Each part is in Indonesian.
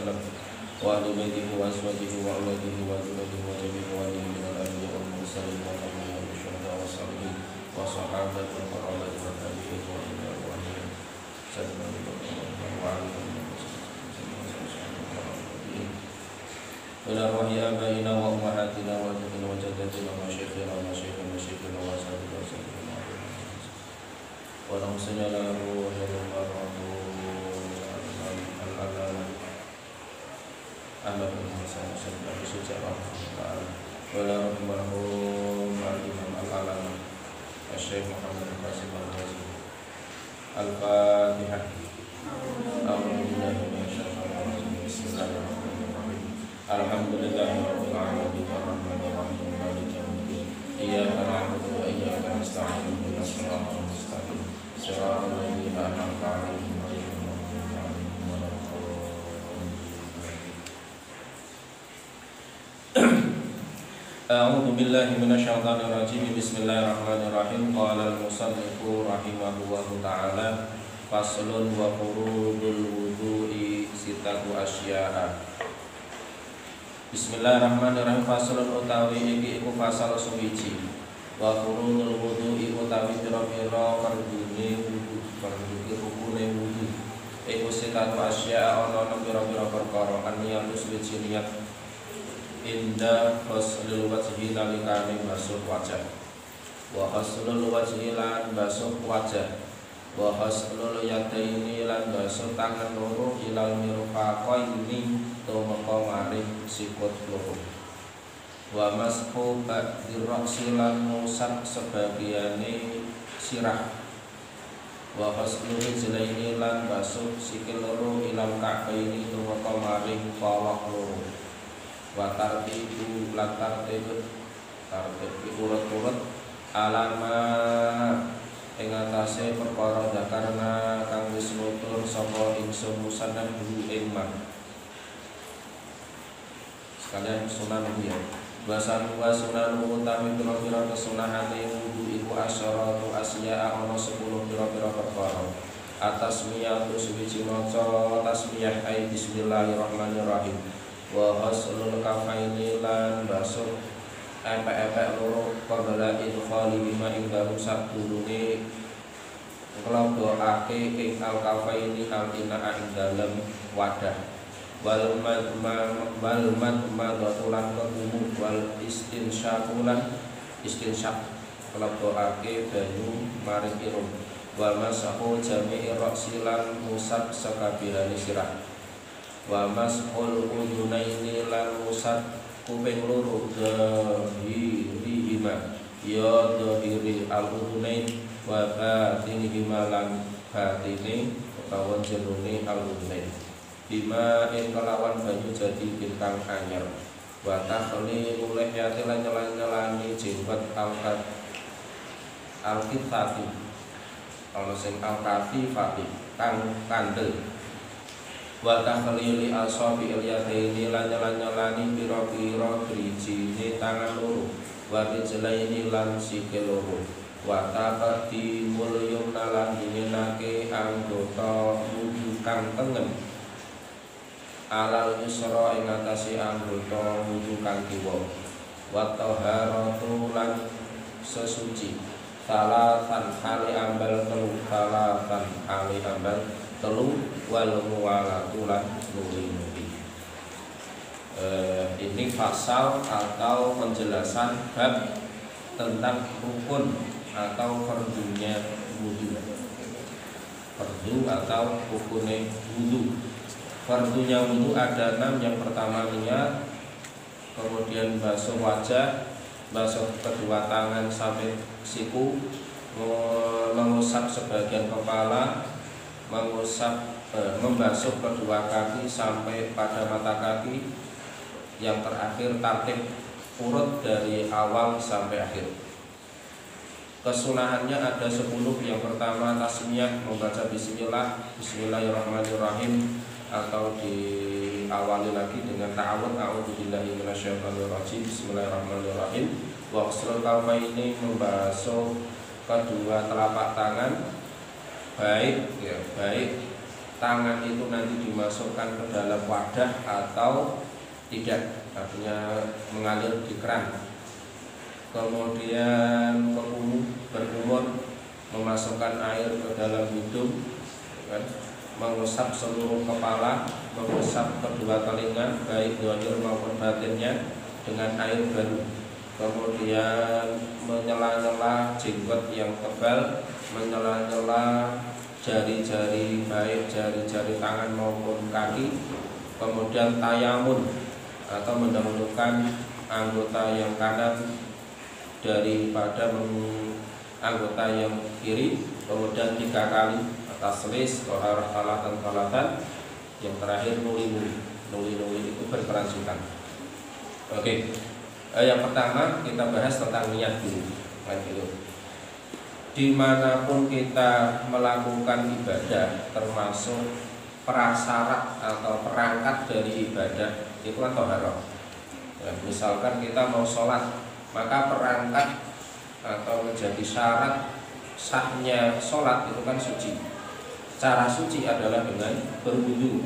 وسلم وأهل بيته وأزواجه وأولاده وذريته وجميع وليه من الأنبياء والمرسلين والأنبياء والشهداء والصالحين وصحابة القرابة والتابعين وأولياء الأمور سلم إلى أرواح آبائنا وأمهاتنا وجدنا وجدتنا ومشايخنا ومشايخنا وأساتذتنا وأساتذتنا ونحسن على روح Ahmad bin Hasan Al-Syarif sejarah wala rahimahum al-imam al-alam Syekh Muhammad Qasim al-Razi Al-Fatihah. A'udzubillahi minasyaitonir rajim. Bismillahirrahmanirrahim. Alhamdulillahirabbil alamin arrahmanir rahim maliki yaumiddin. Iyyaka na'budu wa iyyaka nasta'in ihdinas siratal mustaqim siratal ladzina an'amta 'alaihim ghairil maghdubi 'alaihim waladdallin. A'udzu billahi minasyaitonir rajim. Bismillahirrahmanirrahim. Qala al-musannifu rahimahullahu ta'ala faslun wa furudul wudu'i sitatu asya'a. Bismillahirrahmanirrahim. Faslun utawi iki iku fasal suwiji. Wa furudul wudu'i utawi pira-pira fardune wudu, fardune rukune wudu. Iku sitatu asya'a ana pira-pira perkara an-niyatu suwiji niat inda ghuslil wajhi nalikane basuh wajah wa ghuslul wajhi lan basuh wajah wa ghuslul yadaini lan basuh tangan loro ilal mirfaqaini tumeka maring sikut loro wa mashu ba'dir ra'si lan ngusap sebagiane sirah wa ghuslul rijlaini lan basuh sikil loro ilal ka'baini tumeka maring pawak loro wa tartibu lan tartib urut-urut alama ing atase perkara zakarna kang wis nutur sapa ingsun musannan dulu ing man sekalian sunan ya basan wa sunan utami pira-pira kesunahane wudu iku asyaratu asya ana 10 pira-pira perkara atas miyatu suwiji maca tasmiyah ai bismillahirrahmanirrahim wa ghuslul kafaini lan basuh epek-epek loro qabla idkhali bima ing dalem sadurunge nglebokake ing al kafaini al ina ing dalem wadah wal madmatulan ketumu wal istinsyaqulan istinsyaq nglebokake banyu maring irung wal masahu jami'i ra'si lan musab sakabehane sirah wa mashul udunaini lan musat kuping loro dhahirihima ya dhahiri al-udunain wa batinihima lan batine utawa jerone al-udunain bima ing kelawan banyu jadi bintang anyar wa takhli mulih yati lan nyelani jenggot al-kitati ana sing al-katifati kang kandel wa takhlili asabi al-yadaini lan nyelani pira-pira drijine tangan loro wa rijlaini lan sikil loro wa taqaddimul yumna lan dinenake anggota wudu kang tengen alal yusra ing atase anggota wudu kang kiwa wa taharatu lan sesuci salatan hali ambal telu salatan hali ambal telu wal muwalatulan nuri. Ini pasal atau penjelasan bab tentang rukun atau fardunya wudu. Fardu atau rukunnya wudu. Fardunya wudu ada 6. Yang pertama niat, kemudian basuh wajah, basuh kedua tangan sampai siku, mengusap sebagian kepala, membasuh kedua kaki sampai pada mata kaki, yang terakhir tartib urut dari awal sampai akhir. Kesunahannya ada 10. Yang pertama tasmiyah, membaca bismillahirrahmanirrahim, atau diawali lagi dengan ta'awudz a'udzubillahi minasyaitonirrajim bismillahirrahmanirrahim. Wa ghuslul kafaini, membasuh kedua telapak tangan baik tangan itu nanti dimasukkan ke dalam wadah atau tidak, artinya mengalir di keran. Kemudian berkumur, memasukkan air ke dalam hidung, kan? Mengusap seluruh kepala, mengusap kedua telinga baik zahir maupun batinnya dengan air baru. Kemudian menyela-nyela jenggot yang tebal, menyela-nyela jari-jari baik jari-jari tangan maupun kaki. Kemudian tayamun atau mendahulukan anggota yang kanan daripada anggota yang kiri. Kemudian 3 kali taslis, toharah, talatan. Yang terakhir nuli itu berkelanjutan. Oke. Yang pertama kita bahas tentang niat dulu. Dimanapun kita melakukan ibadah, termasuk prasyarat atau perangkat dari ibadah itu kan toharah. Misalkan kita mau sholat, maka perangkat atau menjadi syarat sahnya sholat itu kan suci. Cara suci adalah dengan berwudu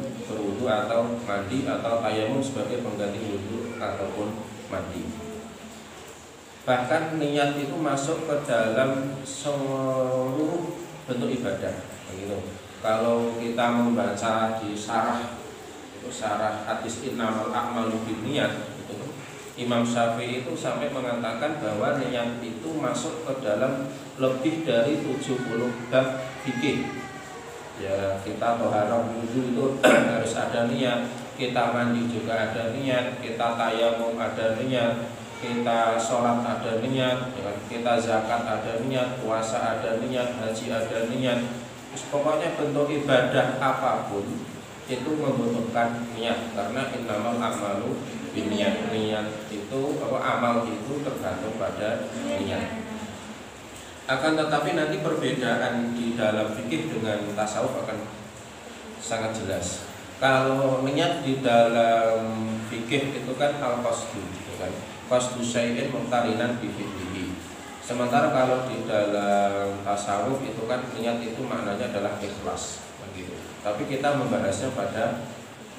atau mandi atau tayamum sebagai pengganti wudu ataupun mandi. Bahkan niat itu masuk ke dalam seluruh bentuk ibadah, begitu. Kalau kita membaca di syarah hadis innamal a'malu binniyat, itu Imam Syafi'i itu sampai mengatakan bahwa niat itu masuk ke dalam lebih dari 70 bab fikih. Ya, kita toharah wudu itu harus ada niat, kita mandi juga ada niat, kita tayamum ada niat, kita sholat ada niat, kita zakat ada niat, puasa ada niat, haji ada niat. Pokoknya bentuk ibadah apapun itu membutuhkan niat, karena innamal a'malu binniyat. Niat itu amal itu tergantung pada niat. Akan tetapi nanti perbedaan di dalam fikih dengan tasawuf akan sangat jelas. Kalau niat di dalam fikih itu kan al-qasdu, kan? Qasdu syai'in muqtarinan bi fi'lihi. Sementara kalau di dalam tasawuf itu kan niat itu maknanya adalah ikhlas, begitu. Tapi kita membahasnya pada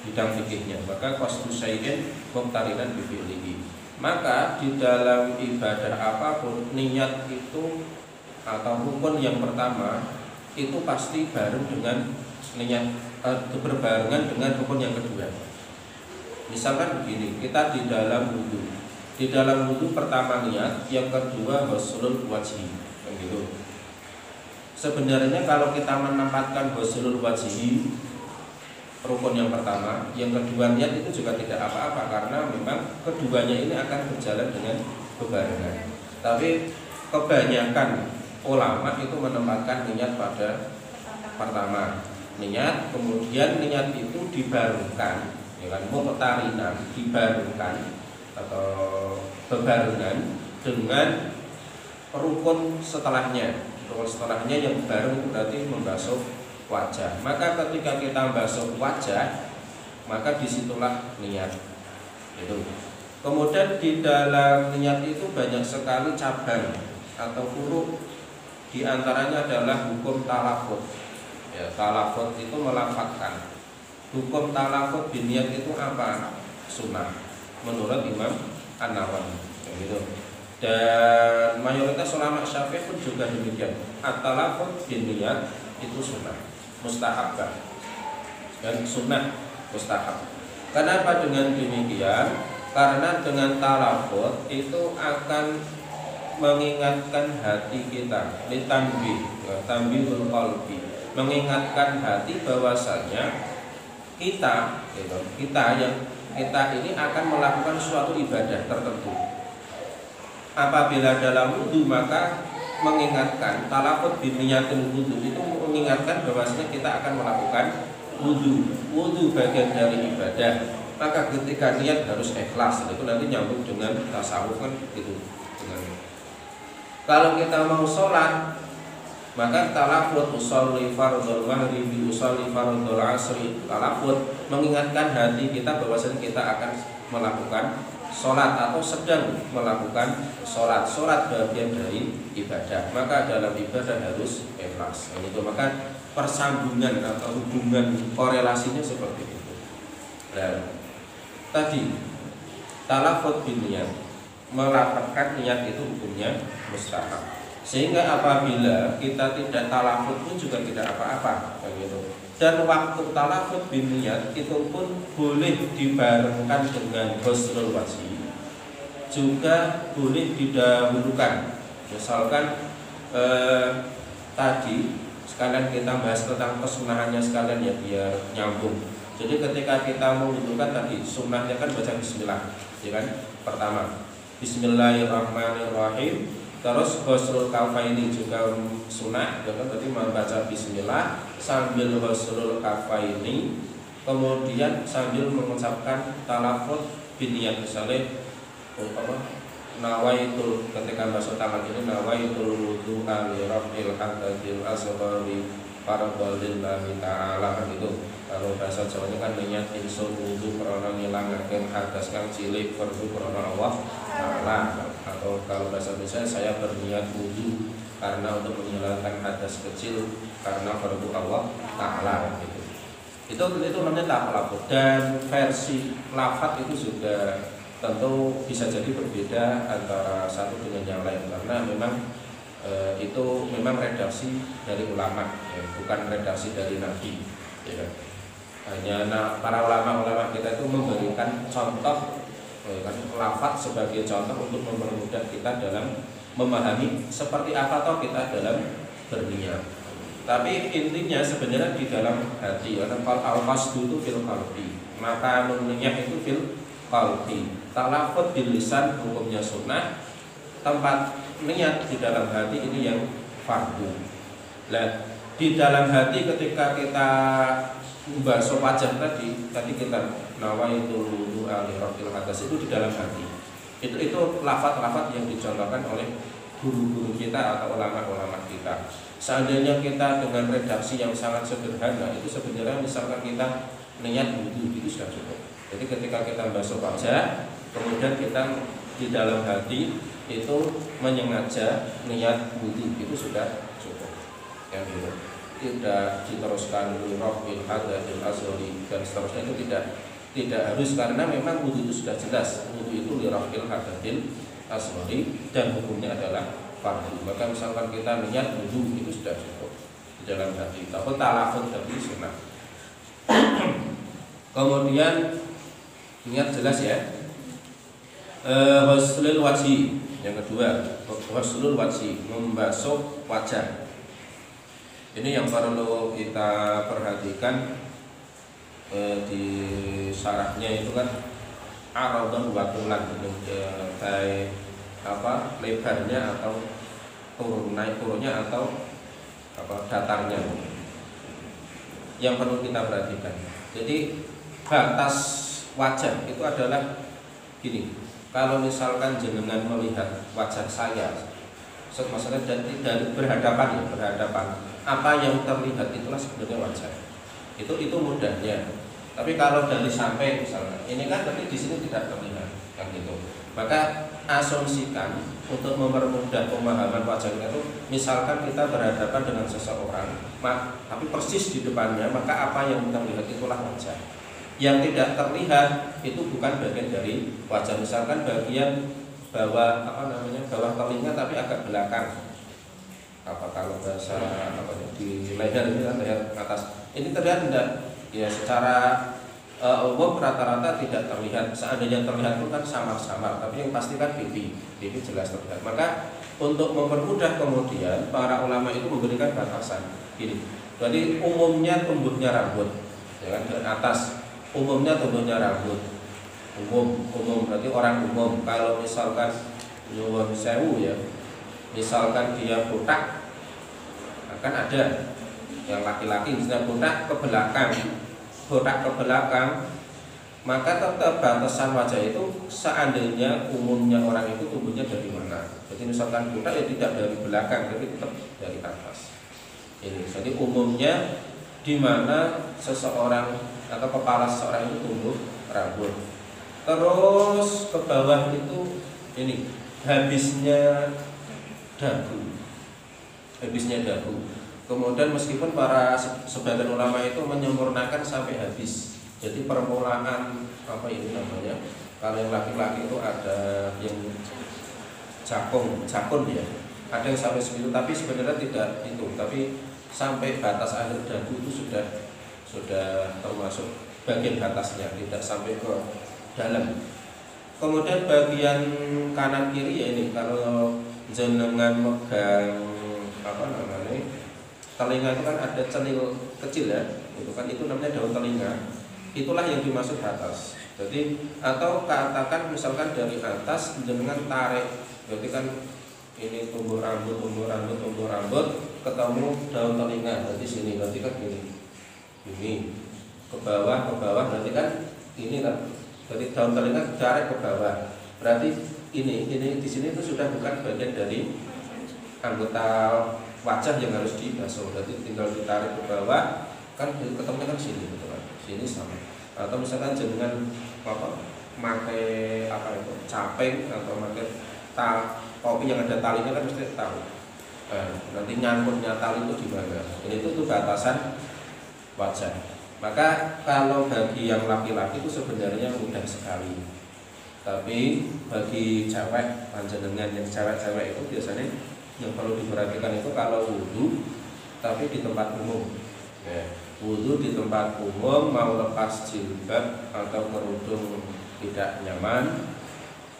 bidang fikihnya. Maka qasdu syai'in muqtarinan bi fi'lihi. Maka di dalam ibadah apapun niat itu atau rukun yang pertama itu pasti bareng dengan niat, berbarengan dengan rukun yang kedua. Misalkan begini, kita di dalam wudu. Di dalam wudu pertama niat, yang kedua ghuslul wajhi, begitu. Sebenarnya kalau kita menempatkan ghuslul wajhi rukun yang pertama, yang kedua niat itu juga tidak apa-apa, karena memang keduanya ini akan berjalan dengan berbarengan. Tapi kebanyakan ulama itu menempatkan niat pada pertama niat, kemudian niat itu dibarukan, ya kan, muqtarinan, dibarukan atau bebarengan dengan rukun setelahnya. Rukun setelahnya yang bareng itu berarti membasuh wajah. Maka ketika kita membasuh wajah, maka disitulah niat itu. Kemudian di dalam niat itu banyak sekali cabang atau furu'. Di antaranya adalah hukum talafut. Ya, talafut itu melafadzkan. Hukum talafut biniat itu apa? Sunnah menurut Imam An-Nawawi, gitu. Dan mayoritas ulama Syafi'i pun juga demikian. At-talafut biniat itu sunnah mustahabah dan sunnah mustahab. Kenapa dengan demikian? Karena dengan talafut itu akan mengingatkan hati kita, tanbihul qalbi, mengingatkan hati bahwasanya kita ini akan melakukan suatu ibadah tertentu. Apabila dalam wudu, maka mengingatkan talafut biniyatul wudu itu mengingatkan bahwasanya kita akan melakukan wudu bagian dari ibadah. Maka ketika niat harus ikhlas, itu nanti nyambung dengan tasawuf kan gitu. Kalau kita mau sholat, maka talafut usolli fardhul maghribi usolli fardhul asri. Talafut mengingatkan hati kita bahwasanya kita akan melakukan sholat atau sedang melakukan sholat. Sholat bagian dari ibadah. Maka dalam ibadah harus ikhlas. Itu maka persambungan atau hubungan korelasinya seperti itu. Dan tadi talafut bin niat, melafazkan niat itu hukumnya mustahab. Sehingga apabila kita tidak talafut pun juga tidak apa-apa, begitu. Dan waktu talafut bin niat itu pun boleh dibarengkan dengan husnul wajhi, juga boleh didahulukan. Misalkan tadi sekalian kita bahas tentang kesunahannya sekalian ya biar nyambung. Jadi ketika kita mengumpulkan tadi sunnahnya kan baca bismillah, ya kan? Pertama Bismillahirrahmanirrahim. Terus husnul kafaini juga sunnah, ya kan? Berarti membaca bismillah sambil husnul kafaini, kemudian sambil mengucapkan talafut bin niat, misalnya nawaitul, ketika basuh tangan ini nawaitul wudu'a li rabbil hadatil asghari fardholillahi ta'ala, kan itu. Kalau bahasa Jawanya kan niat insun wudu karena ngilangaken hadas kang cilik fardu karena Allah Ta'ala. Atau kalau bahasa Indonesia saya berniat wudu karena untuk menghilangkan hadas kecil karena fardu Allah Ta'ala, gitu. Itu namanya talafut. Dan versi lafaz itu juga tentu bisa jadi berbeda antara satu dengan yang lain, karena memang itu memang redaksi dari ulama, ya, bukan redaksi dari Nabi, ya. Hanya para ulama kita itu memberikan contoh, kan, lafaz sebagai contoh untuk mempermudah kita dalam memahami seperti apa toh kita dalam berniat. Tapi intinya sebenarnya di dalam hati, karena al-qasdu itu fil qalbi, maka niat itu fil qalbi. Talafut bil lisan hukumnya sunnah, tempat niat di dalam hati ini yang fardu. Nah, di dalam hati ketika kita membasuh wajah tadi kita nawaitul wudu'a li rabbil hadas, itu di dalam hati. Itu lafaz-lafaz yang dicontohkan oleh guru-guru kita atau ulama-ulama kita. Seandainya kita dengan redaksi yang sangat sederhana, itu sebenarnya misalkan kita niat wudu, itu sudah cukup. Jadi ketika kita membasuh wajah, kemudian kita di dalam hati itu menyengaja niat wudu, itu sudah cukup. Yang gitu. Tidak diteruskan rabbil hadatil asghari dan seterusnya, itu tidak harus, karena memang wudu itu sudah jelas. Wudu itu li rabbil hadatil asghari dan hukumnya adalah fardu. Maka misalkan kita niat wudu, itu sudah cukup di dalam hati. Tapi talafut tadi sunnah. Kemudian ingat jelas ya, husnul wajhi yang kedua, husnul wajhi, membasuh wajah. Ini yang perlu kita perhatikan. Di syarahnya itu kan aradun wa tulan, baik apa lebarnya atau naik turunnya atau apa datarnya, yang perlu kita perhatikan. Jadi batas wajah itu adalah gini, kalau misalkan jenengan melihat wajah saya, maksudnya dari berhadapan, apa yang terlihat itulah sebenarnya wajah. Itu mudahnya. Tapi kalau dari samping misalnya, ini kan berarti di sini tidak terlihat, kan gitu. Maka asumsikan untuk mempermudah pemahaman wajah kita itu, misalkan kita berhadapan dengan seseorang, tapi persis di depannya, maka apa yang terlihat itulah wajah. Yang tidak terlihat itu bukan bagian dari wajah. Misalkan bagian bawah bawah telinga tapi agak belakang. Apa kalau bahasa di leher ini kan leher atas. Ini terlihat tidak? Ya secara umum rata-rata tidak terlihat. Seandainya terlihat pun kan samar-samar, tapi yang pasti kan pipi jelas terlihat. Maka untuk mempermudah kemudian para ulama itu memberikan batasan. Gini. Jadi umumnya tumbuhnya rambut, ya kan, dari atas. Umumnya tumbuhnya rambut. Umum berarti orang umum. Kalau misalkan nyuwun sewu ya, misalkan dia botak, akan ada yang laki-laki misalnya botak ke belakang, maka tetap batasan wajah itu seandainya umumnya orang itu tumbuhnya dari mana. Jadi misalkan botak ya tidak dari belakang, tapi tetap dari atas. Ini jadi umumnya di mana seseorang atau kepala seseorang itu tumbuh rambut. Terus ke bawah itu habisnya dagu. Kemudian meskipun para sebagian ulama itu menyempurnakan sampai habis. Jadi permulaan apa ini namanya? Kalau yang laki-laki itu ada yang jakun ya. Ada yang sampai segitu, tapi sebenarnya tidak itu. Tapi sampai batas akhir dagu itu sudah termasuk bagian batasnya, tidak sampai ke dalam. Kemudian bagian kanan kiri ya ini kalau jenengan megang apa namanya telinga itu kan ada cenil kecil ya, itu namanya daun telinga. Itulah yang dimaksud batas. Jadi atau katakan misalkan dari atas jenengan tarik, berarti kan ini tumbuh rambut ketemu daun telinga berarti sini, berarti kan ini ke bawah berarti kan ini kan. Berarti daun telinga tarik ke bawah. Berarti ini di sini itu sudah bukan bagian dari anggota wajah yang harus dibasuh. Berarti tinggal ditarik ke bawah, kan ketemunya kan sini, gitu kan. Sini sama. Atau misalkan jenengan pakai apa itu caping atau pakai topi yang ada talinya kan mesti tahu. Nanti nyangkutnya tali itu di mana. Ini itu batasan wajah. Maka kalau bagi yang laki-laki itu sebenarnya mudah sekali. Tapi bagi cewek, panjenengan yang cewek-cewek itu biasanya yang perlu diperhatikan itu kalau wudhu, tapi di tempat umum. Ya, wudhu di tempat umum, mau lepas jilbab atau kerudung tidak nyaman.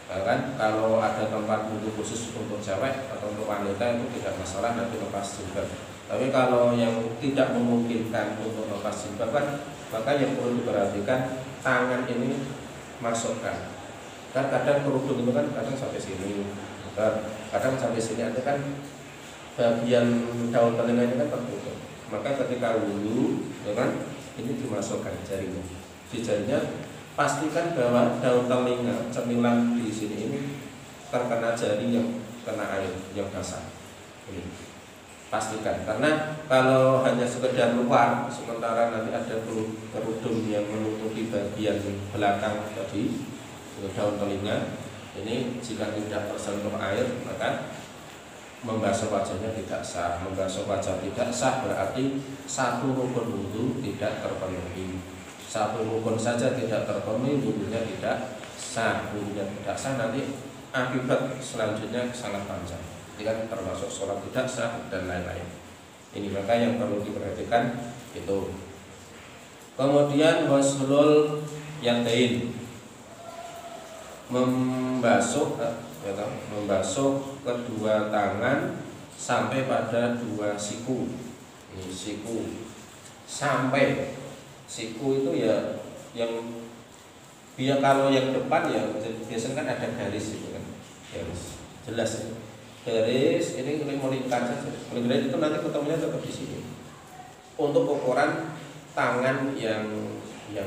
Bahkan kalau ada tempat wudhu khusus untuk cewek atau untuk wanita itu tidak masalah, nanti lepas jilbab. Tapi kalau yang tidak memungkinkan untuk lepas jilbab kan, maka yang perlu diperhatikan tangan ini masukkan. Kan kadang kerudung itu kan kadang sampai sini, kadang sampai sini, ada kan bagian daun telinga ini kan tertutup. Maka ketika wudhu, kan ini dimasukkan jarinya. Di jarinya pastikan bahwa daun telinga cemilan di sini ini terkena jari yang kena air yang basah. Ini pastikan, karena kalau hanya sekedar luar, sementara nanti ada kerudung yang menutupi bagian belakang tadi daun telinga ini, jika tidak tersentuh air maka membasuh wajahnya tidak sah. Membasuh wajah tidak sah berarti satu rukun wudhu tidak terpenuhi. Satu rukun saja tidak terpenuhi, wudhunya tidak sah. Wudhunya tidak sah, nanti akibat selanjutnya sangat panjang. Ini kan termasuk sholat tidak sah dan lain-lain. Ini maka yang perlu diperhatikan itu. Kemudian waslul yadain, membasuh kedua tangan sampai pada dua siku. Ini siku sampai siku itu ya yang biar kalau yang depan ya biasanya kan ada garis itu kan, garis jelas ya. Garis ini melingkar saja. Melingkar itu nanti ketemunya tetap di sini. Untuk ukuran tangan yang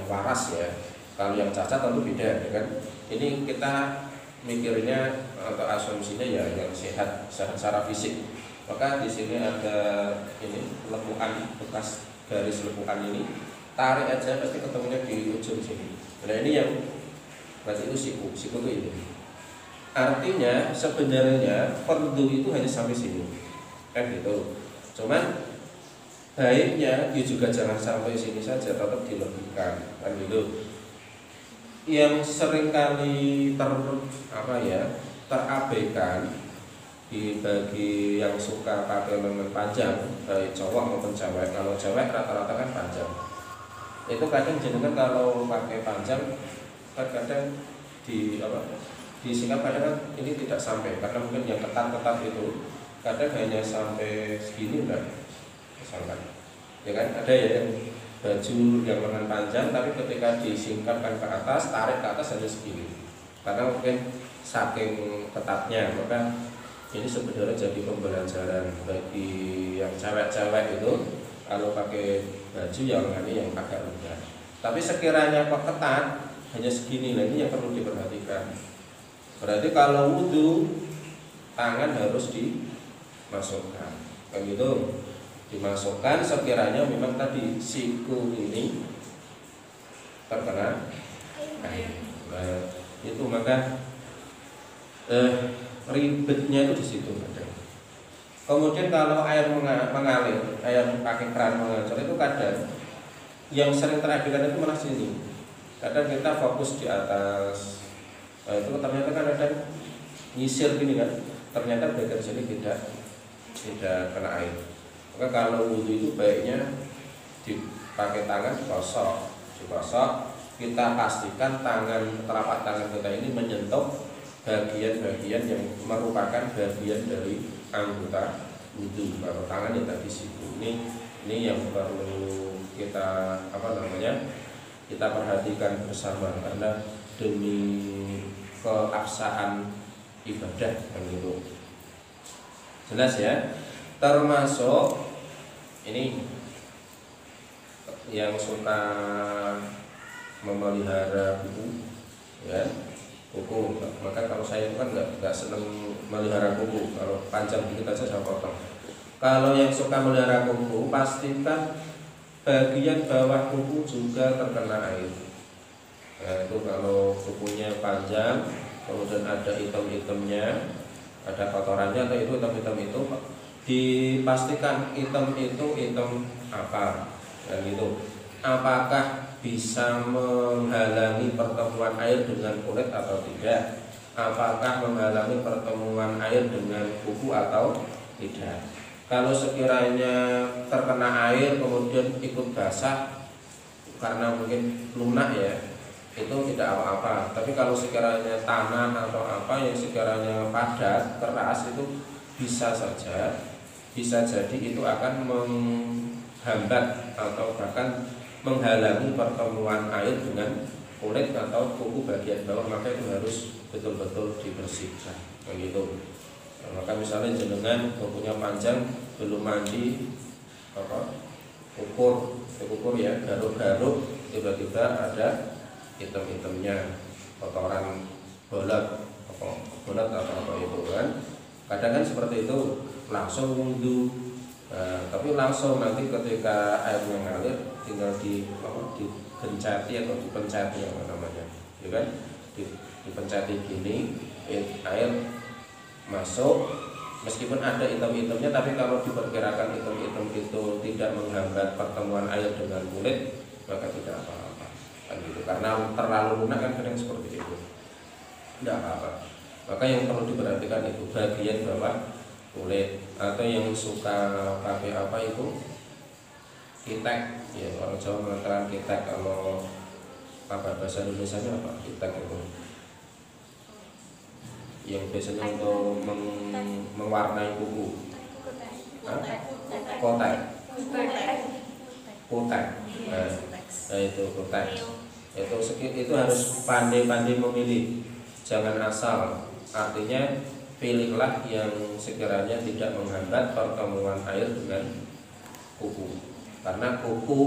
waras ya. Kalau yang cacat tentu beda, ya kan? Ini kita mikirnya atau asumsinya ya yang sehat secara fisik. Maka di sini ada ini lekukan, bekas garis lekukan ini. Tarik aja pasti ketemunya di ujung sini. Nah ini yang berarti itu siku itu ini. Artinya sebenarnya fardu itu hanya sampai sini, kan gitu. Cuman baiknya dia juga jangan sampai sini saja, tetap dilebihkan, kan gitu. Yang seringkali terabaikan bagi yang suka pakai lengan panjang, baik cowok maupun cewek. Kalau cewek rata-rata kan panjang. Itu kadang jenengan kalau pakai panjang, kadang disingkat kadang kan ini tidak sampai, karena mungkin yang ketat itu kadang hanya sampai segini enggak misalkan, ya kan ada ya yang baju yang lengan panjang tapi ketika disingkapkan ke atas, tarik ke atas hanya segini karena mungkin saking ketatnya. Maka ini sebenarnya jadi pembelajaran bagi yang cewek-cewek itu kalau pakai baju yang lengannya yang agak rendah. Tapi sekiranya kok ketat hanya segini, nah ini yang perlu diperhatikan. Berarti kalau wudhu tangan harus dimasukkan, kan gitu, dimasukkan sekiranya memang tadi siku ini terkena air. Nah, itu maka ribetnya itu di situ ada. Kemudian kalau air mengalir, air pakai keran mengalir itu kadang yang sering terabaikan itu malah sini. Kadang kita fokus di atas, nah, itu ternyata kan ada nyisir gini kan, ternyata bagian sini tidak kena air. Maka kalau wudhu itu baiknya dipakai tangan digosok, kita pastikan telapak tangan kita ini menyentuh bagian-bagian yang merupakan bagian dari anggota wudhu. Kalau tangan yang tadi situ ini yang perlu kita kita perhatikan bersama, karena demi keabsahan ibadah kan gitu. Jelas ya. Termasuk ini yang suka memelihara kuku, ya kuku. Maka kalau saya itu kan nggak seneng melihara kuku. Kalau panjang dikit aja saya potong. Kalau yang suka melihara kuku, pastikan bagian bawah kuku juga terkena air. Nah, itu kalau kukunya panjang, kemudian ada hitam-hitamnya, ada kotorannya atau itu hitam-hitam itu, dipastikan hitam itu hitam apa, dan gitu. Apakah bisa menghalangi pertemuan air dengan kulit atau tidak? Apakah menghalangi pertemuan air dengan kuku atau tidak? Kalau sekiranya terkena air kemudian ikut basah karena mungkin lunak ya, itu tidak apa-apa. Tapi kalau sekiranya tanah atau apa yang sekiranya padat, keras, itu bisa jadi itu akan menghambat atau bahkan menghalangi pertemuan air dengan kulit atau kuku bagian bawah. Maka itu harus betul-betul dibersihkan begitu. Nah, maka misalnya jenengan kukunya panjang, belum mandi, ukur ya, garuk-garuk, tiba-tiba ada hitam-hitamnya, kotoran bolat atau apa itu kan. Kadang kan seperti itu, langsung wudhu. Nah, tapi langsung nanti ketika air mengalir tinggal digencati atau dipencati apa namanya, ya kan? Dipencati gini, air masuk, meskipun ada hitam-hitamnya, tapi kalau diperkirakan hitam-hitam itu tidak menghambat pertemuan air dengan kulit, maka tidak apa-apa kan gitu. Karena terlalu lunak kan kadang seperti itu, tidak apa-apa. Maka yang perlu diperhatikan itu bagian bawah kulit. Atau yang suka pakai apa itu kitek, ya orang Jawa mengatakan kitek. Kalau apa bahasa Indonesianya apa kitek itu? Yang biasanya untuk mewarnai kuku, kotek. Nah itu kotek. Itu harus pandai-pandai memilih, jangan asal. Artinya pilihlah yang sekiranya tidak menghambat pertemuan air dengan kuku. Karena kuku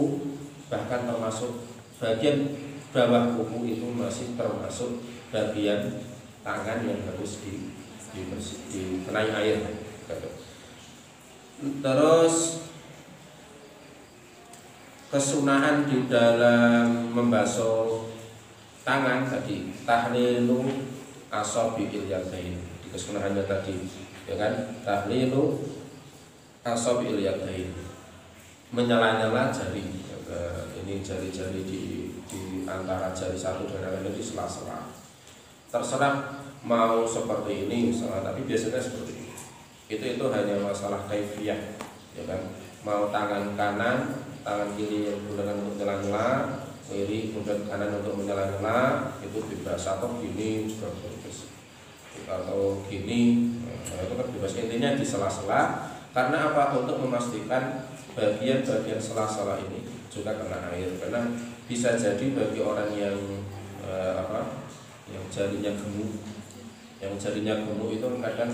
bahkan termasuk bagian bawah kuku itu masih termasuk bagian tangan yang harus dikenai air. Terus kesunahan di dalam membasuh tangan tadi, tahlilu asabi'il yadain. Di kesunahannya tadi, ya kan? Tahlilu asabi'il yadain. Menyala-nyala jari. Ini jari-jari di antara jari satu dan lainnya di sela-sela. Terserah mau seperti ini misalnya, tapi biasanya seperti ini. Itu hanya masalah kaifiyah, ya kan? Mau tangan kanan, tangan kiri yang digunakan untuk nyela-nyela, kiri kemudian kanan untuk menyela-nyela, itu bebas. Atau gini juga bebas, atau gini, nah, itu kan bebas. Intinya di sela-sela. Karena apa? Untuk memastikan bagian-bagian sela-sela ini juga kena air. Karena bisa jadi bagi orang yang yang jarinya gemuk itu kadang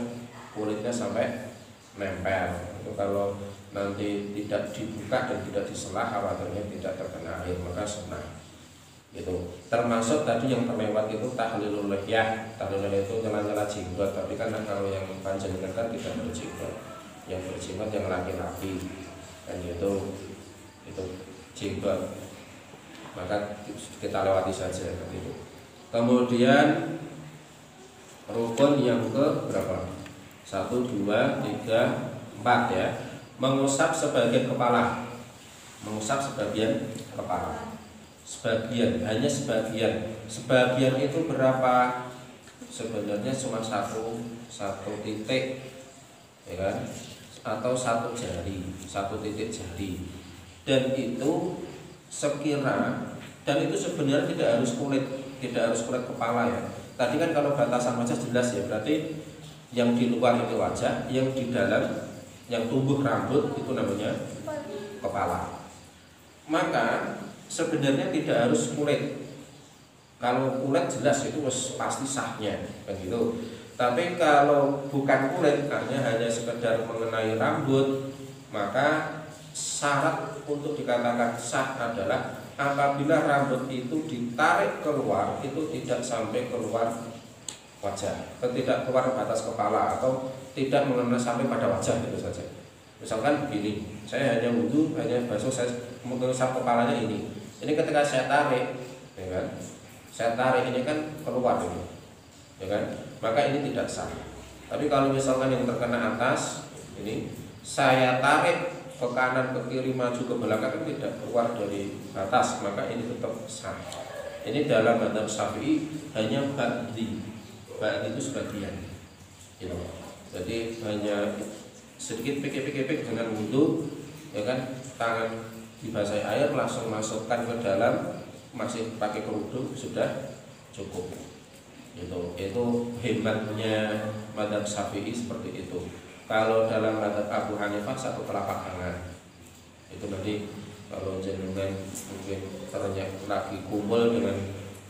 kulitnya sampai nempel. Itu kalau nanti tidak dibuka dan tidak diselah, khawatirnya tidak terkena air, maka sunnah. Itu termasuk tadi yang terlewat itu tahlilul lihyah. Tahlilul lihyah itu nyela-nyela jenggot, tapi kan kalau yang panjang kan tidak berjenggot. Yang berjenggot yang laki-laki, dan itu jenggot. Maka kita lewati saja itu. Kemudian rukun yang ke berapa? 1, 2, 3, 4, 4 ya. Mengusap sebagian kepala. Mengusap sebagian kepala. Sebagian, hanya sebagian. Sebagian itu berapa? Sebenarnya cuma satu titik, ya kan? Atau satu jari, satu titik jari. Dan itu sekira, dan itu sebenarnya tidak harus kulit kepala ya. Tadi kan kalau batasan wajah jelas ya, berarti yang di luar itu wajah, yang di dalam, yang tumbuh rambut itu namanya kepala. Maka sebenarnya tidak harus kulit. Kalau kulit jelas itu pasti sahnya, begitu. Tapi kalau bukan kulit, artinya hanya sekedar mengenai rambut, maka syarat untuk dikatakan sah adalah apabila rambut itu ditarik keluar, itu tidak sampai keluar wajah, tidak keluar batas kepala atau tidak mengenai sampai pada wajah itu saja. Misalkan begini, saya hanya wudhu, hanya basuh, saya mengusap kepalanya ini ketika saya tarik, ya kan? Saya tarik ini kan keluar ini, ya kan? Maka ini tidak sah. Tapi kalau misalkan yang terkena atas ini, saya tarik ke kanan, ke kiri, maju, ke belakang kan tidak keluar dari batas, maka ini tetap sah. Ini dalam mazhab Syafi'i hanya ba'di itu sebagian, gitu. Jadi hanya sedikit pik dengan wudhu, ya kan? Tangan dibasahi air, langsung masukkan ke dalam, masih pakai kerudung sudah cukup. Itu hebatnya mazhab Syafi'i seperti itu. Kalau dalam mazhab Abu Hanifah satu telapak tangan. Itu nanti kalau jenengan mungkin ternyata lagi kumpul dengan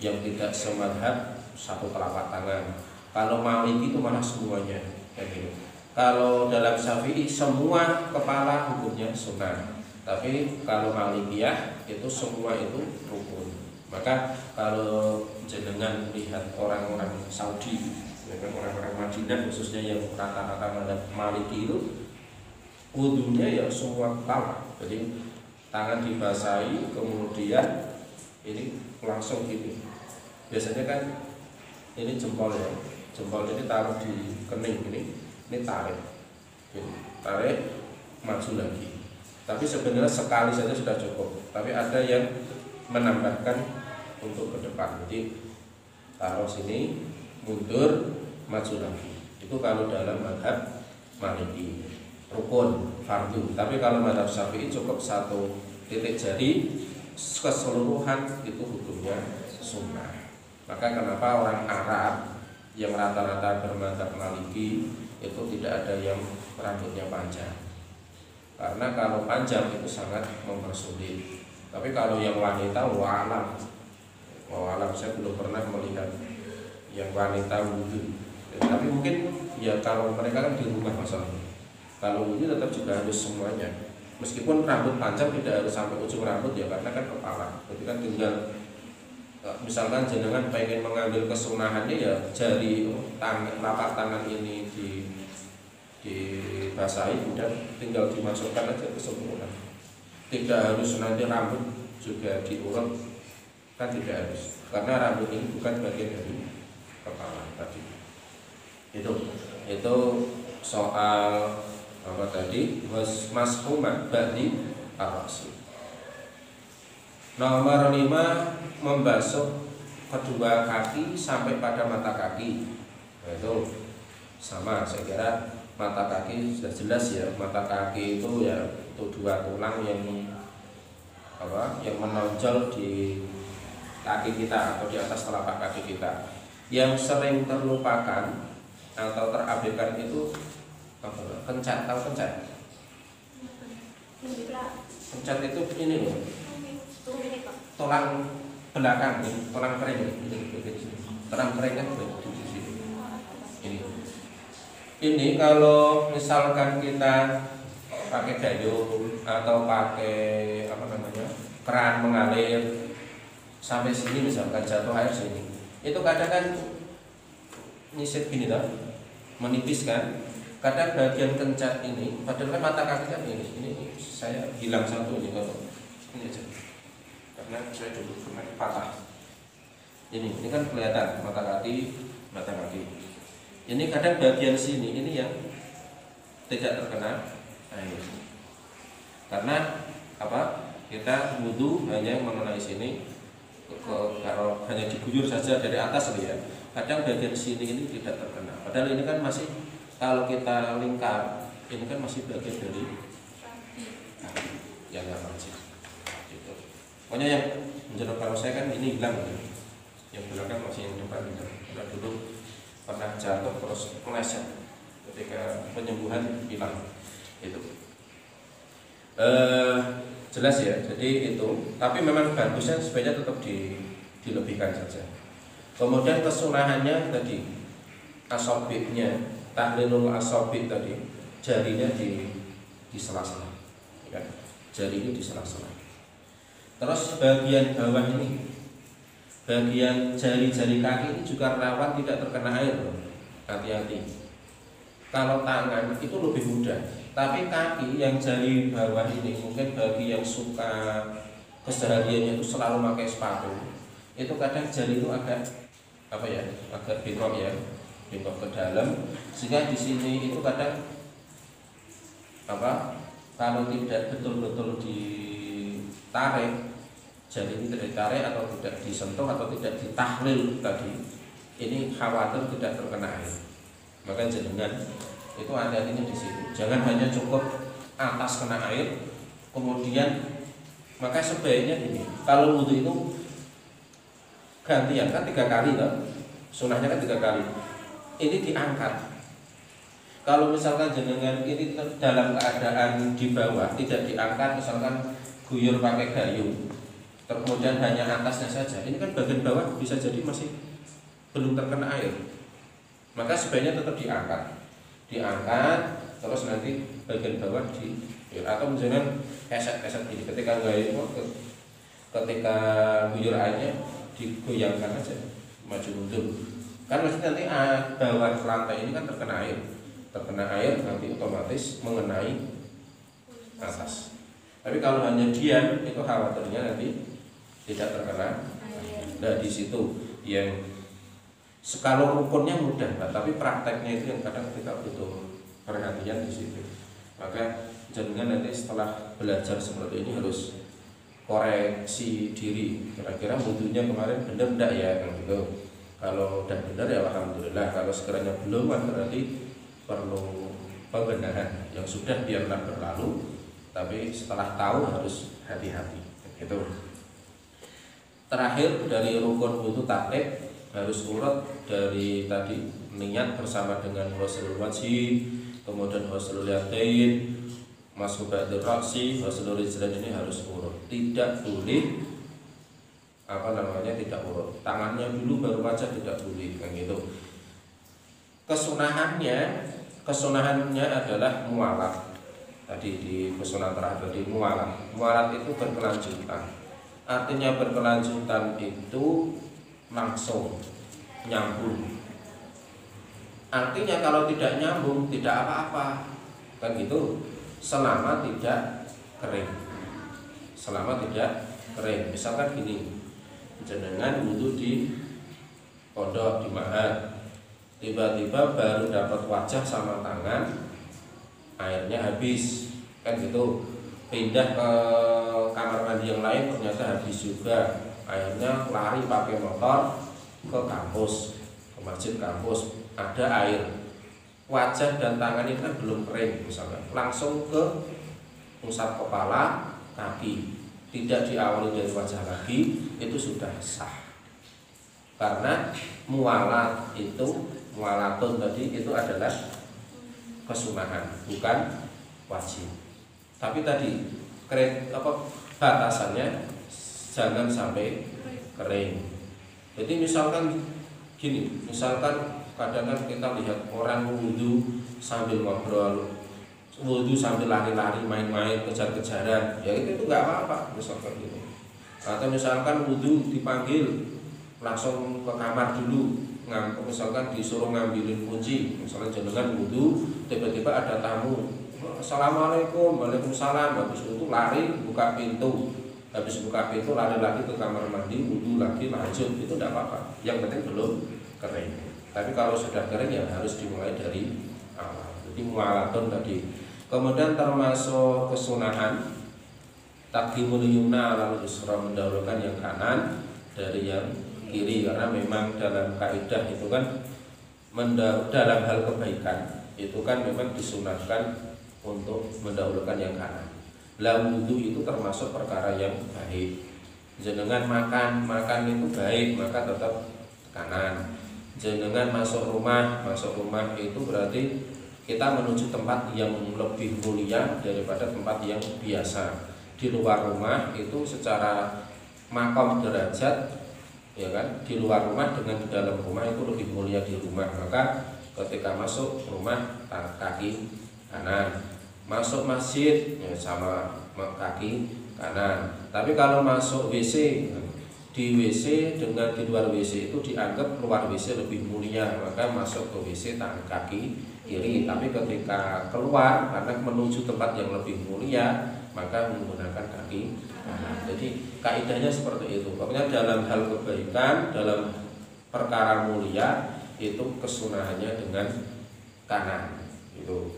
yang tidak semadhab, satu telapak tangan. Kalau Maliki itu malah semuanya, kayak gitu. Kalau dalam Syafi'i semua kepala hukumnya sunnah. Tapi kalau Malikiyah itu semua itu rukun. Maka kalau jenengan lihat orang-orang Saudi, orang-orang Madinah khususnya yang rata-rata Maliki itu wudunya ya semua kepala. Jadi tangan dibasahi, kemudian ini langsung gini. Biasanya kan ini jempol ya, jempol ini taruh di kening ini tarik, tarik maju lagi. Tapi sebenarnya sekali saja sudah cukup. Tapi ada yang menambahkan untuk ke depan. Jadi taruh sini, mundur, maju lagi. Itu kalau dalam mazhab Maliki rukun fardu. Tapi kalau mazhab Syafi'i cukup satu titik jari, keseluruhan itu hukumnya sunnah. Maka kenapa orang Arab yang rata-rata bermadzhab Maliki itu tidak ada yang rambutnya panjang? Karena kalau panjang itu sangat mempersulit. Tapi kalau yang wanita, walam saya belum pernah melihat yang wanita wudhu. Tapi mungkin ya kalau mereka kan di rumah masalahnya. Kalau wudhu tetap juga harus semuanya. Meskipun rambut panjang tidak harus sampai ujung rambut ya, karena kan kepala. Jadi kan tinggal misalkan jenengan pengen mengambil kesunahannya ya jari telapak tangan ini dibasahi, udah tinggal dimasukkan aja ke sempurna. Tidak harus nanti rambut juga diurut, kan tidak harus, karena rambut ini bukan bagian dari kepala tadi. Itu soal apa tadi, mashumat ba'di ar-ra'si. Nomor 5, membasuh kedua kaki sampai pada mata kaki. Nah, itu sama, saya kira mata kaki sudah jelas ya. Mata kaki itu ya itu dua tulang yang menonjol di kaki kita atau di atas telapak kaki kita. Yang sering terlupakan atau terabaikan itu kencat. Tahu kencat? Kencat itu ini loh, tulang belakang, tulang kering ini, tulang kering kan di sini. Ini kalau misalkan kita pakai gayung atau pakai keran mengalir sampai sini, misalkan jatuh air sini, itu kadang kan nyisit gini lah, menipis kan. Kadang bagian kencat ini, padahal mata kaki kan ini saya hilang satu ini kalau ini aja, karena saya dulu pernah patah. Ini kan kelihatan mata kaki. Ini kadang bagian sini ini yang tidak terkena air. Karena apa? Kita wudu hanya mengenai sini, kalau hanya diguyur saja dari atas ya. Kadang bagian sini ini tidak terkena. Padahal ini kan masih, kalau kita lingkar, ini kan masih bagian dari yang nggak wajib. Gitu. Pokoknya yang menurut kalau saya kan ini hilang, yang belakang masih yang depan. Karena dulu pernah jatuh terus meleset ketika penyembuhan hilang itu. Jelas ya, jadi itu. Tapi memang bagusnya sebaiknya tetap dilebihkan saja. Kemudian kesunahannya tadi asobiknya, tahlilul asobik tadi, jarinya di sela-sela, ya. Jari ini di sela-sela. Terus bagian bawah ini, bagian jari-jari kaki ini juga rawan tidak terkena air loh. Hati-hati. Kalau tangan itu lebih mudah, tapi kaki yang jari bawah ini mungkin bagi yang suka kesehariannya itu selalu pakai sepatu, itu kadang jari itu agak apa ya, agak bengkok ya, bengkok ke dalam, sehingga di sini itu kadang apa, kalau tidak betul-betul ditarik, jari ini tidak ditarik atau tidak disentuh atau tidak ditahlil tadi, ini khawatir tidak terkena air. Maka jenengan itu hati-hatinya di situ. Jangan hanya cukup atas kena air, kemudian maka sebaiknya gini. Kalau wudu itu gantian kan 3 kali kan, sunahnya kan 3 kali. Ini diangkat. Kalau misalkan jenengan ini dalam keadaan di bawah tidak diangkat, misalkan guyur pakai gayung, kemudian hanya atasnya saja, ini kan bagian bawah bisa jadi masih belum terkena air. Maka sebaiknya tetap diangkat, terus nanti bagian bawah atau misalnya keset ini ketika guyur airnya digoyangkan aja, maju mundur. Kan maksudnya nanti bawah lantai ini kan terkena air nanti otomatis mengenai atas. Tapi kalau hanya diam itu khawatirnya nanti tidak terkena. Nah di situ yang kalau rukunnya mudah, tapi prakteknya itu yang kadang kita butuh perhatian di situ. Maka jenengan nanti setelah belajar seperti ini harus koreksi diri. Kira-kira wudunya kemarin benar enggak ya, kan gitu. Kalau udah benar ya alhamdulillah. Kalau sekiranya belum, berarti perlu pembenahan. Yang sudah biarlah berlalu, tapi setelah tahu harus hati-hati. Gitu. Terakhir dari rukun wudu taklid harus urut dari tadi niat bersama dengan ghuslul wajhi, kemudian ghuslul yadain, mashu ba'dir ra'si, ghuslul rijlain, ini harus urut. Tidak boleh tidak urut. Tangannya dulu baru wajah, tidak boleh kan gitu. Kesunahannya adalah mualat. Tadi di kesunahan terakhir di mualat. Mualat itu berkelanjutan. Artinya berkelanjutan itu langsung nyambung. Artinya kalau tidak nyambung tidak apa-apa, kan gitu. Selama tidak kering. Misalkan gini, jenengan wudu di pondok di ma'had, tiba-tiba baru dapat wajah sama tangan, airnya habis, kan gitu. Pindah ke kamar mandi yang lain ternyata habis juga, akhirnya lari pakai motor ke kampus, ke masjid kampus, ada air, wajah dan tangan ini kan belum kering misalnya, langsung ke usap kepala, kaki, tidak diawali dari wajah lagi, itu sudah sah. Karena mualatun tadi itu adalah kesunahan, bukan wajib. Tapi tadi batasannya jangan sampai kering. Jadi misalkan gini, kadang-kadang kita lihat orang wudu sambil ngobrol, wudu sambil lari-lari, main-main, kejar-kejaran, ya itu nggak apa-apa misalkan gitu. Atau misalkan wudu dipanggil langsung ke kamar dulu, misalkan disuruh ngambilin kunci, misalnya jenengan wudu, tiba-tiba ada tamu, assalamualaikum, waalaikumsalam, habis itu lari buka pintu, lari lagi ke kamar mandi, wudu lagi, lanjut, itu tidak apa-apa. Yang penting belum kering. Tapi kalau sudah kering ya harus dimulai dari awal. Jadi mualatun tadi Kemudian termasuk kesunahan taqdimul yumna alal yusra, mendahulukan yang kanan dari yang kiri, karena memang dalam kaidah itu kan dalam hal kebaikan itu kan memang disunahkan untuk mendahulukan yang kanan. Lah wudu itu termasuk perkara yang baik. Jenengan makan itu baik, maka tetap kanan. Jenengan masuk rumah itu berarti kita menuju tempat yang lebih mulia daripada tempat yang biasa. Di luar rumah itu secara makom derajat, ya kan, di luar rumah dengan di dalam rumah itu lebih mulia di rumah. Maka ketika masuk rumah kaki kanan, masuk masjid ya sama kaki kanan. Tapi kalau masuk WC, di WC dengan di luar WC itu dianggap luar WC lebih mulia, maka masuk ke WC tangan kaki kiri. Tapi ketika keluar karena menuju tempat yang lebih mulia, maka menggunakan kaki kanan. Jadi kaidahnya seperti itu. Pokoknya dalam hal kebaikan, dalam perkara mulia itu kesunahannya dengan kanan. Itu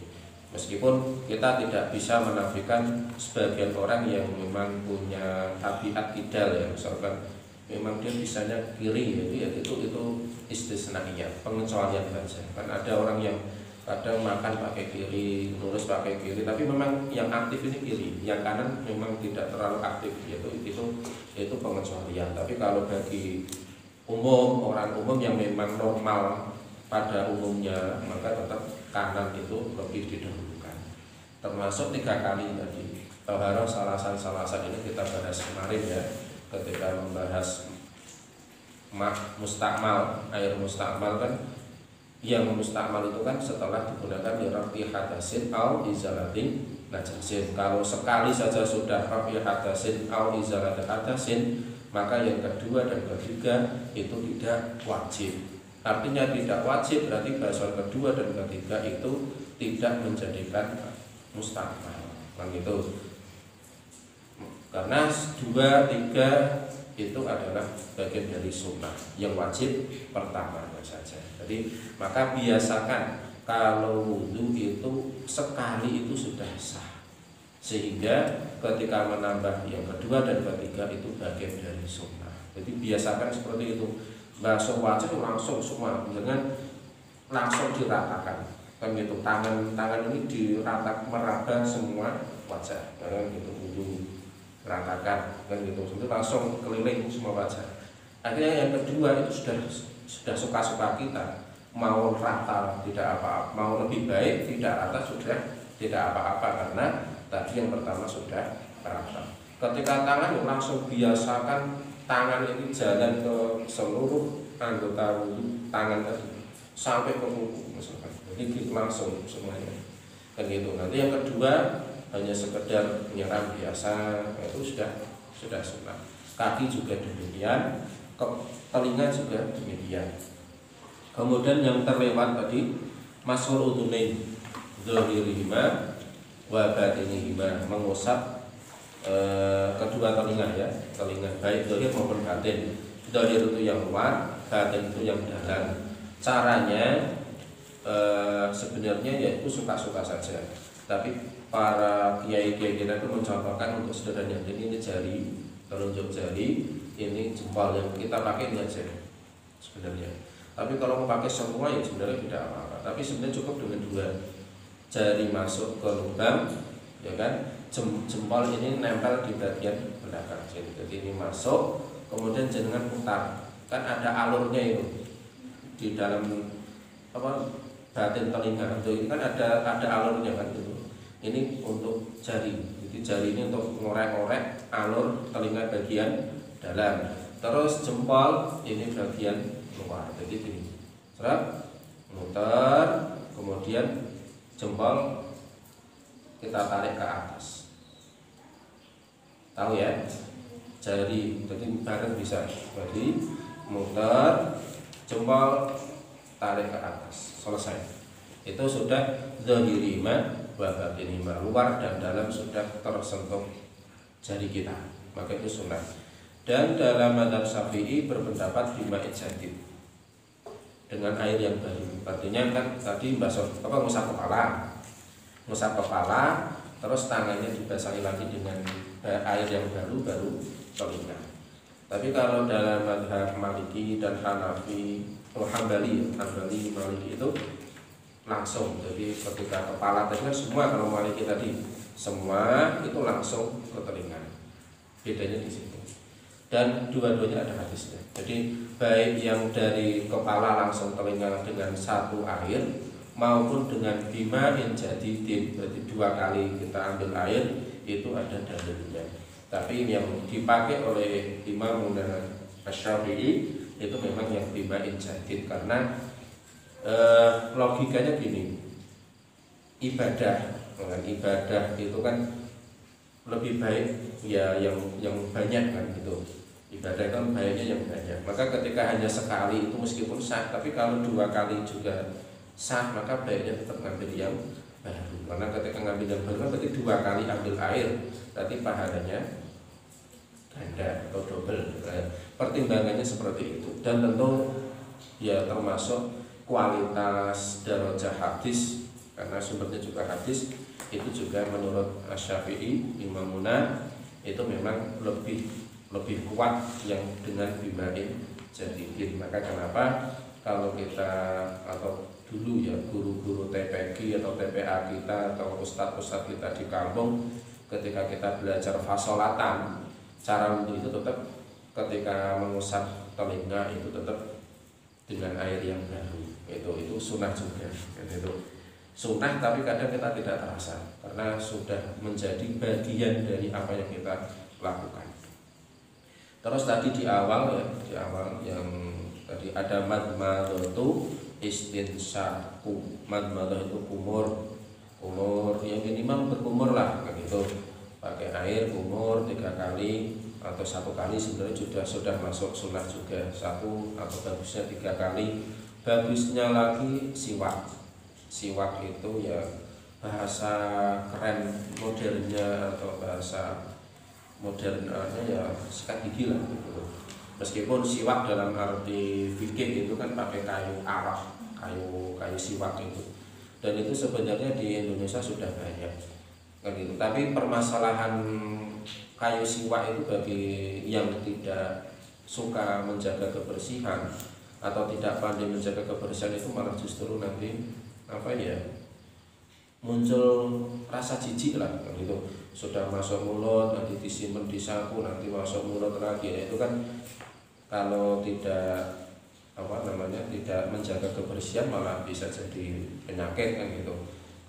meskipun kita tidak bisa menafikan sebagian orang yang memang punya tabiat kidal, ya, misalkan memang dia bisanya kiri, itu istisnaiyah, pengecualian saja. Kan ada orang yang kadang makan pakai kiri, nulis pakai kiri, tapi memang yang aktif ini kiri, yang kanan memang tidak terlalu aktif, itu pengecualian. Tapi kalau bagi orang umum yang memang normal pada umumnya, maka tetap kanan itu lebih didahulukan. Termasuk 3 kali tadi. Taharah salasan ini kita bahas kemarin ya, ketika membahas mustakmal, air mustakmal kan. Yang mustakmal itu kan setelah digunakan di rafi hadasin au izalatin najasin. Kalau sekali saja sudah rafi hadasin au izalatin hadasin, maka yang kedua dan ketiga itu tidak wajib. Artinya tidak wajib berarti bahasa kedua dan ketiga itu tidak menjadikan mustakmal. Kan itu. Karena 2, 3 itu adalah bagian dari sunnah. Yang wajib pertamanya saja. Jadi maka biasakan kalau wudhu itu sekali itu sudah sah, sehingga ketika menambah yang kedua dan ketiga itu bagian dari sunnah. Jadi biasakan seperti itu. Basuh wajah langsung semua, jangan langsung diratakan. Kan gitu, tangan ini meraba semua wajah, kan gitu, wudhu ratakan, kan gitu, itu langsung keliling semua wajah. Akhirnya yang kedua itu sudah suka-suka kita, mau rata tidak apa-apa, mau lebih baik tidak rata sudah tidak apa-apa, karena tadi yang pertama sudah rata. Ketika tangan langsung biasakan tangan ini jalan ke seluruh anggota wudhu, tangan tadi sampai ke kuku misalkan, jadi langsung semuanya, kan gitu. Nanti yang kedua hanya sekedar menyiram biasa, itu sudah sunnah. Kaki juga demikian, telinga juga demikian. Kemudian yang terlewat tadi masul udunain dzahirihima wa batinihima, mengusap kedua telinga ya, telinga baik dzahir maupun batin. Dzahir itu yang luar, batin itu yang dalam. Caranya sebenarnya yaitu suka-suka saja. Tapi para kiai-kiai kita itu mencontohkan untuk sederhana. Jadi ini jari, telunjuk jari, ini jempol yang kita pakai ini aja sebenarnya. Tapi kalau mau pakai semua ya sebenarnya tidak apa-apa. Tapi sebenarnya cukup dengan 2 jari masuk ke lubang, ya kan? Jempol ini nempel di bagian belakang. Jadi ini masuk, kemudian jenengan putar. Kan ada alurnya itu di dalam batin telinga. Itu kan ada alurnya kan itu. Ini untuk jari. Jadi jari ini untuk ngorek-ngorek alur telinga bagian dalam. Terus jempol ini bagian luar. Jadi ini serap muter, kemudian jempol kita tarik ke atas. Tahu ya? Jari, jadi bareng bisa. Jadi muter, jempol tarik ke atas. Selesai. Itu sudah dzahirihima wa batinihima, luar dan dalam sudah tersentuh jari kita. Maka itu sunnah. Dan dalam mazhab Syafi'i berpendapat bima'in jadid, dengan air yang baru. Artinya kan tadi ngusap kepala. ngusap kepala, terus tangannya dibasahi lagi dengan air yang baru telinga. Tapi kalau dalam mazhab Maliki dan Hanafi, Hambali, Maliki itu langsung. Jadi ketika kepala tadi kan semua, kalau Maliki tadi semua itu langsung ke telinga. Bedanya di situ. Dan dua-duanya ada hadisnya. Jadi baik yang dari kepala langsung telinga dengan satu air maupun dengan bima'in jadidin, berarti 2 kali kita ambil air, itu ada dalilnya. Tapi yang dipakai oleh Imam Asy-Syafi'i itu memang yang bima'in jadid, karena logikanya gini, ibadah itu kan lebih baik ya yang banyak kan gitu. Ibadah kan baiknya yang banyak. Maka ketika hanya sekali itu meskipun sah, tapi kalau 2 kali juga sah, maka baiknya tetap ngambil yang baru. Karena ketika ngambil yang baru berarti 2 kali ambil air, berarti pahalanya ganda atau double. Pertimbangannya seperti itu. Dan tentu ya termasuk kualitas darajah hadis, karena sumbernya juga hadis, itu juga menurut Asy-Syafi'i, Imamuna, itu memang lebih kuat yang dengan bima'in jadidin. Maka kenapa kalau kita atau dulu ya guru-guru TPG atau TPA kita atau ustadz-ustadz kita di kampung, ketika kita belajar fasolatan, cara untuk itu tetap ketika mengusap telinga itu tetap dengan air yang baru. Itu sunnah juga. Itu sunnah, tapi kadang kita tidak terasa karena sudah menjadi bagian dari apa yang kita lakukan. Terus tadi di awal yang tadi ada madmadatu istinsyaku. Madmadah itu kumur yang minimal berkumur lah gitu. Pakai air kumur 3 kali atau 1 kali sebenarnya sudah masuk sunnah juga. 1 atau bagusnya 3 kali. Bagusnya lagi siwak itu ya bahasa keren modernnya atau bahasa modernnya ya sikat gigi lah gitu. Meskipun siwak dalam arti fikih itu kan pakai kayu arah, kayu siwak itu. Dan itu sebenarnya di Indonesia sudah banyak kan gitu. Tapi permasalahan kayu siwak itu bagi yang tidak suka menjaga kebersihan atau tidak pandai menjaga kebersihan itu malah justru nanti muncul rasa jijik lah gitu. Sudah masuk mulut nanti disimpan di saku, nanti masuk mulut lagi. Nah, itu kan kalau tidak tidak menjaga kebersihan malah bisa jadi penyakit kan gitu.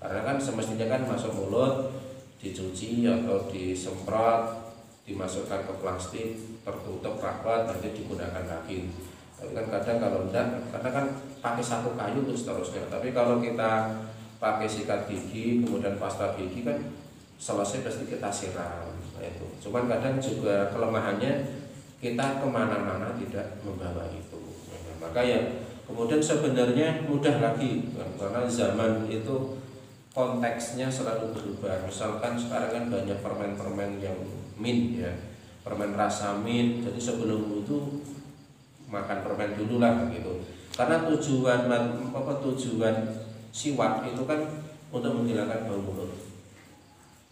Karena kan semestinya kan masuk mulut dicuci atau disemprot, dimasukkan ke plastik tertutup rapat, nanti digunakan lagi. Tapi kan kadang kalau enggak, karena kan pakai 1 kayu terus terusnya. Tapi kalau kita pakai sikat gigi kemudian pasta gigi kan selesai pasti kita siram. Nah, itu. Cuman kadang juga kelemahannya kita kemana-mana tidak membawa itu. Nah, maka ya kemudian sebenarnya mudah lagi karena zaman itu konteksnya selalu berubah. Misalkan sekarang kan banyak permen-permen yang mint ya, permen rasa mint. Jadi sebelum itu makan permen dulu lah gitu. Karena tujuan siwak itu kan untuk menghilangkan bau mulut.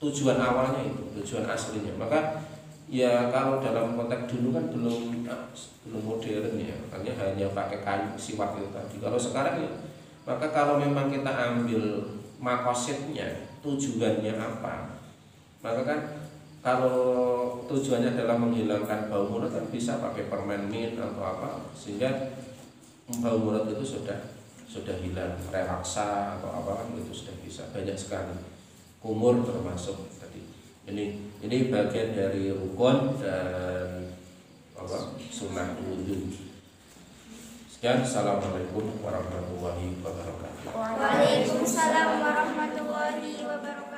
Tujuan awalnya itu, tujuan aslinya. Maka ya kalau dalam konteks dulu kan belum modern ya, hanya pakai kayu siwak itu tadi. Kalau sekarang ya, maka kalau memang kita ambil makosidnya, tujuannya apa, maka kan kalau tujuannya adalah menghilangkan bau mulut kan bisa pakai permen mint atau apa, sehingga bau mulut itu sudah hilang. Relaksa atau apa kan itu sudah bisa, banyak sekali. Kumur termasuk tadi. Ini bagian dari rukun dan sunnah wudu. Sekian, assalamualaikum warahmatullahi wabarakatuh. Waalaikumsalam warahmatullahi wabarakatuh.